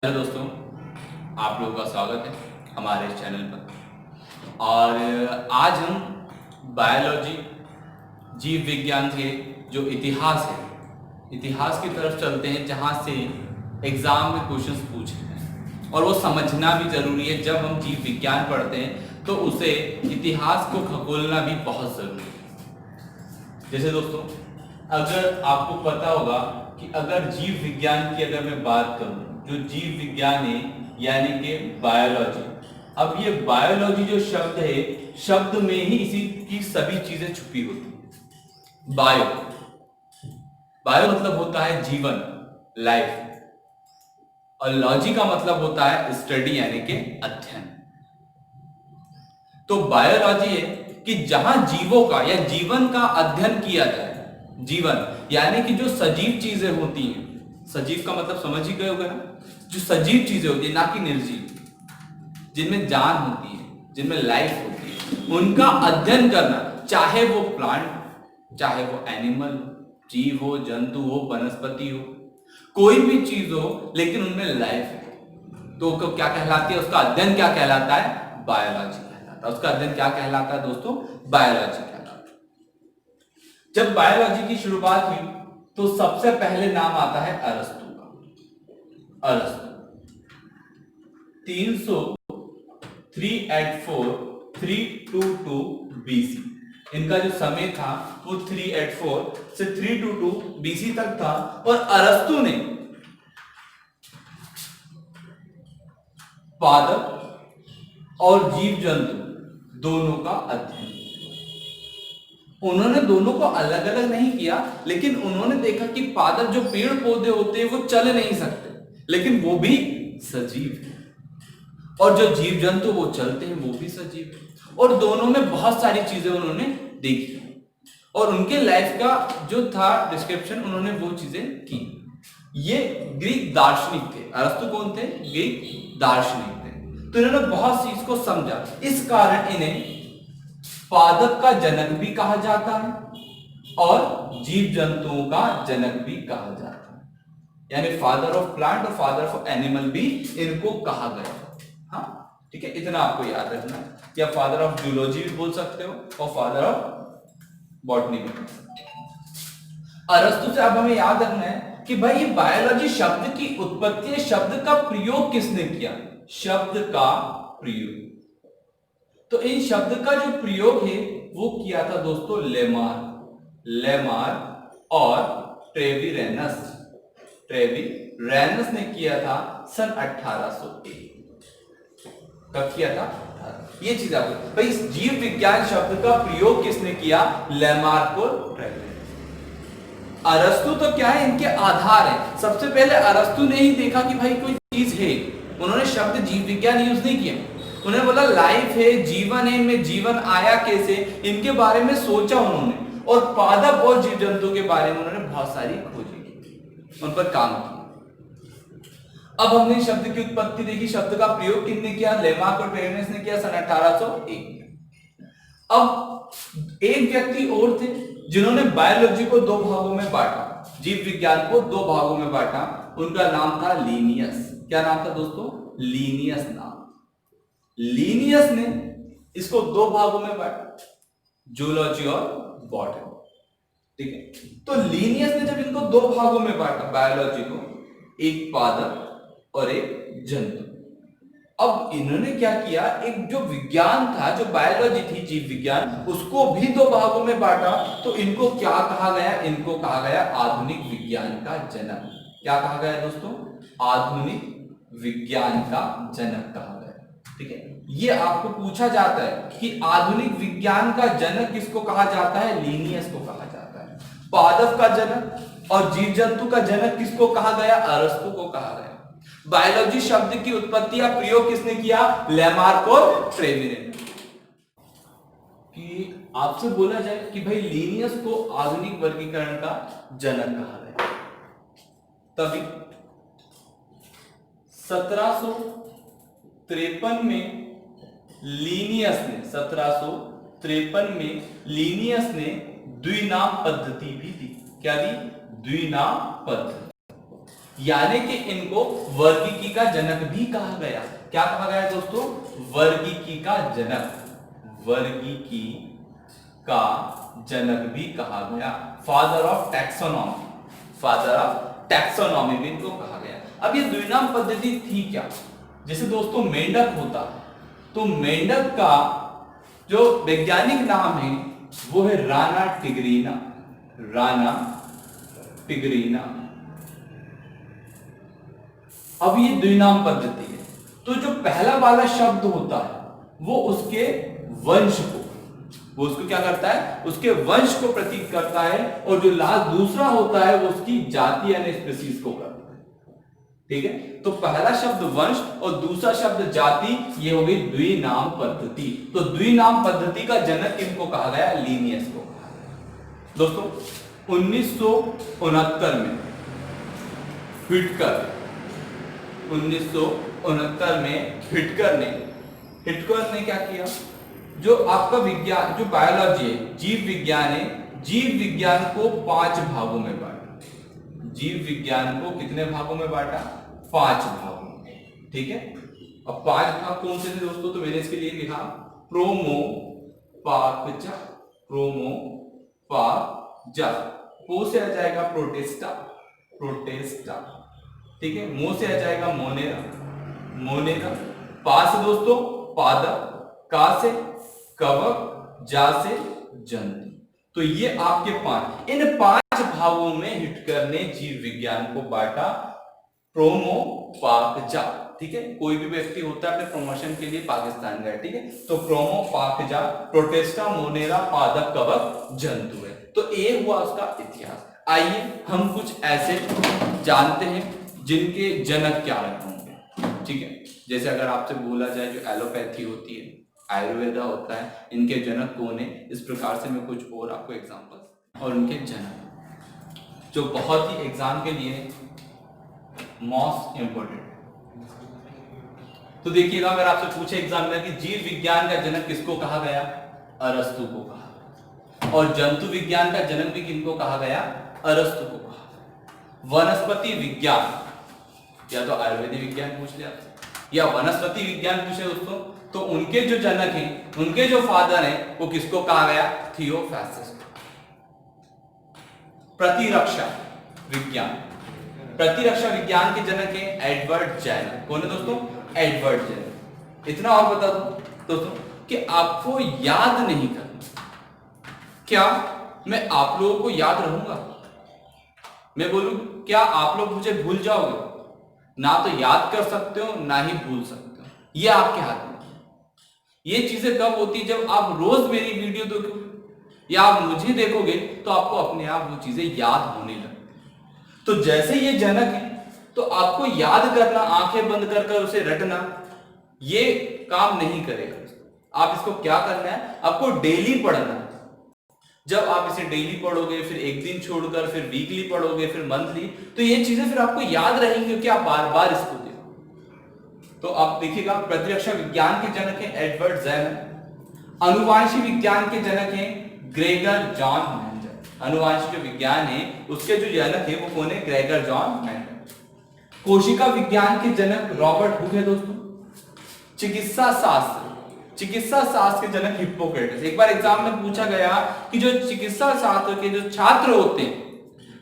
Hello दोस्तों, आप लोगों का स्वागत है हमारे इस चैनल पर। और आज हम बायोलॉजी, जीव विज्ञान के जो इतिहास है, इतिहास की तरफ चलते हैं, जहाँ से एग्जाम में क्वेश्चंस पूछे हैं और वो समझना भी जरूरी है। जब हम जीव विज्ञान पढ़ते हैं तो उसे इतिहास को खगोलना भी बहुत जरूरी है। जैसे दोस्तों, अगर आपको पता होगा कि अगर जीव विज्ञान की अगर मैं बात करूं, जो जीव विज्ञान है यानी कि बायोलॉजी, अब ये बायोलॉजी जो शब्द है, शब्द में ही इसी की सभी चीजें छुपी होती है। बायो बायो मतलब होता है जीवन, लाइफ, और लॉजी का मतलब होता है स्टडी यानी कि अध्ययन। तो बायोलॉजी है कि जहां जीवों का या जीवन का अध्ययन किया जाए। जीवन यानी कि जो सजीव चीजें होती हैं, सजीव का मतलब समझ ही गए होगा ना, जो सजीव चीजें होती है, ना कि निर्जीव, जिनमें जान होती है, जिनमें लाइफ होती है, उनका अध्ययन करना, चाहे वो प्लांट, चाहे वो एनिमल, जीव हो, जंतु हो, वनस्पति हो, कोई भी चीज हो, लेकिन उनमें लाइफ है, तो क्या कहलाती है, उसका अध्ययन क्या कहलाता है? बायोलॉजी कहलाता है। उसका अध्ययन क्या कहलाता है दोस्तों? बायोलॉजी कहलाता है। जब बायोलॉजी की शुरुआत हुई तो सबसे पहले नाम आता है अरस्तु का। अरस्तु 322 बीसी, इनका जो समय था वो 384 से 322 बीसी तक था। और अरस्तु ने पादप और जीव जंतु दोनों का अध्ययन, उन्होंने दोनों को अलग अलग नहीं किया, लेकिन उन्होंने देखा कि पादप, जो पेड़ पौधे होते हैं, वो चल नहीं सकते, लेकिन वो भी सजीव है, और जो जीव जंतु वो चलते हैं, वो भी सजीव है। और दोनों में बहुत सारी चीजें उन्होंने देखी और उनके लाइफ का जो था डिस्क्रिप्शन, उन्होंने वो चीजें की। ये ग्रीक दार्शनिक थे। अरस्तु कौन थे? ग्रीक दार्शनिक थे। तो इन्होंने बहुत चीज को समझा, इस कारण इन्हें पादप का जनक भी कहा जाता है और जीव जंतुओं का जनक भी कहा जाता है, यानी फादर ऑफ प्लांट और फादर ऑफ एनिमल भी इनको कहा गया। हाँ, ठीक है, इतना आपको याद रखना है। या फादर ऑफ जूलॉजी भी बोल सकते हो और फादर ऑफ बॉटनी भी बोल सकते हो। अरस्तु से अब हमें याद रखना है कि भाई ये बायोलॉजी शब्द की उत्पत्ति, शब्द का प्रयोग किसने किया? शब्द का प्रयोग, तो इन शब्द का जो प्रयोग है वो किया था दोस्तों लेमार और ट्रेविरेनस। ट्रेविरेनस ने किया था सन 1801। कब किया था? ये चीज आपको भाई, इस जीव विज्ञान शब्द का प्रयोग किसने किया? लेमार्क और ट्रेविरेनस। अरस्तु तो क्या है, इनके आधार है। सबसे पहले अरस्तु ने ही देखा कि भाई कोई चीज है, उन्होंने शब्द जीव विज्ञान यूज नहीं किया, उन्होंने बोला लाइफ है, जीवन है, इनमें जीवन आया कैसे, इनके बारे में सोचा उन्होंने, और पादप और जीव जंतु के बारे में उन्होंने बहुत सारी खोजें की, उन पर काम किया। अब हमने शब्द की उत्पत्ति देखी, शब्द का प्रयोग किसने किया? लेमार्क और ट्रेविरेनस ने किया सन 1801। अब एक व्यक्ति और थे जिन्होंने बायोलॉजी को दो भागों में बांटा, जीव विज्ञान को दो भागों में बांटा। उनका नाम था लीनियस। क्या नाम था दोस्तों? लीनियस नाम। लीनियस ने इसको दो भागों में बांटा, जूलॉजी और बॉटनी। ठीक है, तो लीनियस ने जब इनको दो भागों में बांटा, बायोलॉजी को, एक पादप और एक जंतु, अब इन्होंने क्या किया, एक जो विज्ञान था, जो बायोलॉजी थी, जीव विज्ञान, उसको भी दो भागों में बांटा। तो इनको क्या कहा गया? इनको कहा गया आधुनिक विज्ञान का जनक। क्या कहा गया दोस्तों? आधुनिक विज्ञान का जनक कहा गया। ठीक है, ये आपको पूछा जाता है कि आधुनिक विज्ञान का जनक किसको कहा जाता है? लीनियस को कहा जाता है। पादप का जनक और जीव जंतु का जनक किसको कहा गया? अरस्तु को कहा गया। बायोलॉजी शब्द की उत्पत्ति या प्रयोग किसने किया? लेमार्क और ट्रेविरेनस। कि आपसे बोला जाए कि भाई लीनियस को आधुनिक वर्गीकरण का जनक कहा गया, तभी 1753 में लीनियस ने द्विनाम पद्धति भी दी। क्या दी? द्विनाम पद्धति। यानी कि इनको वर्गीकी का जनक भी कहा गया। क्या कहा गया दोस्तों? वर्गीकी का जनक, वर्गीकी का जनक भी कहा गया। Father of taxonomy, father of taxonomy भी इनको कहा गया। अब ये द्विनाम पद्धति थी क्या? जैसे दोस्तों मेंढक होता है, तो मेंढक का जो वैज्ञानिक नाम है वो है राना टिग्रीना, राना टिग्रीना। अब ये द्विनाम पद्धति है, तो जो पहला वाला शब्द होता है वो उसके वंश को, वो उसको क्या करता है? उसके वंश को प्रतीक करता है, और जो लास्ट दूसरा होता है वो उसकी जाति यानी स्पीशीज को करता है। ठीक है, तो पहला शब्द वंश और दूसरा शब्द जाति, ये हो गई द्विनाम पद्धति। तो द्विनाम पद्धति का जनक किनको कहा गया? लीनियस को कहा गया। दोस्तों 1969 में हिटकर ने क्या किया? जो आपका विज्ञान, जो बायोलॉजी है, जीव विज्ञान है, जीव विज्ञान को 5 भागों में बांटा। जीव विज्ञान को कितने भागों में बांटा? 5 भागों में। ठीक है, अब 5 भाग कौन से थे दोस्तों? तो मैंने इसके लिए लिखा प्रोमोपाकजा, प्रोमोपाकजा। पो से आ जाएगा प्रोटेस्टा, प्रोटेस्टा। ठीक है, मो से आ जाएगा मोनेरा, मोनेरा। पा से दोस्तों पादप, का से कवक, जा से जंतु। तो ये आपके 5, इन 5 भागों में हिटकर ने जीव विज्ञान को बांटा प्रोमोपाकजा। ठीक है, कोई भी व्यक्ति होता है अपने प्रमोशन के लिए पाकिस्तान गया, ठीक है, तो प्रोमोपाकजा, प्रोटेस्टा, मोनेरा, पादप, कवक, जंतु है। तो ये हुआ उसका इतिहास। आइए हम कुछ ऐसे जानते हैं जिनके जनक क्या रहे होंगे। ठीक है, जैसे अगर आपसे बोला जाए जो एलोपैथी होती है, आयुर्वेदा होता है, इनके जनक कौन है? इस प्रकार से मैं कुछ और आपको एग्जांपल और उनके जनक जो बहुत ही एग्जाम के लिए मोस्ट इंपोर्टेंट। तो देखिएगा, अगर आपसे पूछे एग्जाम में कि जीव विज्ञान का जनक किसको कहा गया? अरस्तु को कहा। और जंतु विज्ञान का जनक भी किनको कहा गया? अरस्तु को कहा। वनस्पति विज्ञान, या तो आयुर्वेदिक विज्ञान पूछ लिया या वनस्पति विज्ञान पूछे दोस्तों, तो उनके जो जनक हैं, उनके जो फादर हैं, वो किसको कहा गया? थियोफैसिस। प्रतिरक्षा विज्ञान, प्रतिरक्षा विज्ञान के जनक हैं एडवर्ड जेनर। कौन है दोस्तों? Edward Jenner. इतना और बता दो दोस्तों कि आपको याद नहीं करना। क्या मैं आप लोगों को याद रहूंगा? मैं बोलूं क्या आप लोग मुझे भूल जाओगे? ना तो याद कर सकते हो, ना ही भूल सकते हो, ये आपके हाथ में। ये चीजें कब होती है? जब आप रोज मेरी वीडियो देखोगे या आप मुझे देखोगे तो आपको अपने आप वो चीजें याद होने लगती। तो जैसे ये जनक है, तो आपको याद करना, आंखें बंद कर कर उसे रटना, ये काम नहीं करेगा। आप इसको क्या करना है? आपको डेली पढ़ना है। जब आप इसे डेली पढ़ोगे, फिर एक दिन छोड़कर, फिर वीकली पढ़ोगे, फिर मंथली, तो ये चीजें फिर आपको याद रहेंगी क्योंकि आप बार बार इसको देखो। तो आप देखिएगा, प्रतिरक्षा विज्ञान के जनक हैं एडवर्ड जेनर। अनुवांशिक विज्ञान के जनक हैं ग्रेगर जॉन मेंडल। अनुवांशिक जो विज्ञान है उसके जो जनक है वो कौन है? Gregor John Mendel. कोशिका विज्ञान के जनक रॉबर्ट हुक है दोस्तों। चिकित्सा शास्त्र, चिकित्सा शास्त्र के जनक हिप्पोक्रेटस। एक बार एग्जाम में पूछा गया कि जो चिकित्सा शास्त्र के जो छात्र होते हैं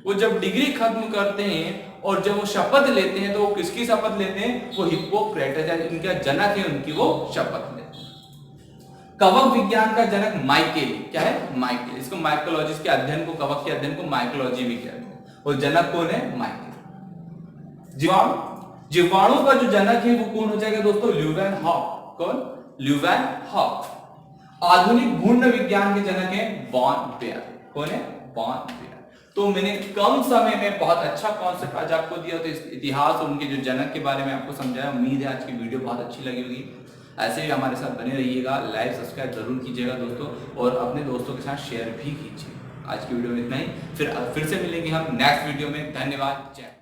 वो जब डिग्री खत्म करते हैं और जब वो शपथ लेते हैं तो वो किसकी शपथ लेते हैं? वो हिप्पोक्रेटस, इनका जनक है, उनकी वो शपथ लेते हैं। कवक विज्ञान का जनक माइकेल। क्या है? माइकेल। इसको माइकोलॉजिस्ट के अध्ययन को, कवक के अध्ययन को माइकोलॉजी भी कहते हैं। और जनक कौन है? माइकेल। जीवाणु, जीवाणु का जो जनक है वो कौन हो जाएगा दोस्तों? Leeuwenhoek. कौन? Leeuwenhoek. आधुनिक भूर्ण विज्ञान के जनक है बॉन बेयर। कौन है? बॉन बेयर। तो मैंने कम समय में बहुत अच्छा कॉन्सेप्ट आज आपको दिया, तो इस इतिहास और उनके जो जनक के बारे में आपको समझाया। उम्मीद है आज की वीडियो बहुत अच्छी लगी होगी। ऐसे ही हमारे साथ बने रहिएगा, लाइक सब्सक्राइब जरूर कीजिएगा दोस्तों, और अपने दोस्तों के साथ शेयर भी कीजिए। आज की वीडियो में इतना ही, फिर से मिलेंगे हम नेक्स्ट वीडियो में। धन्यवाद। जय।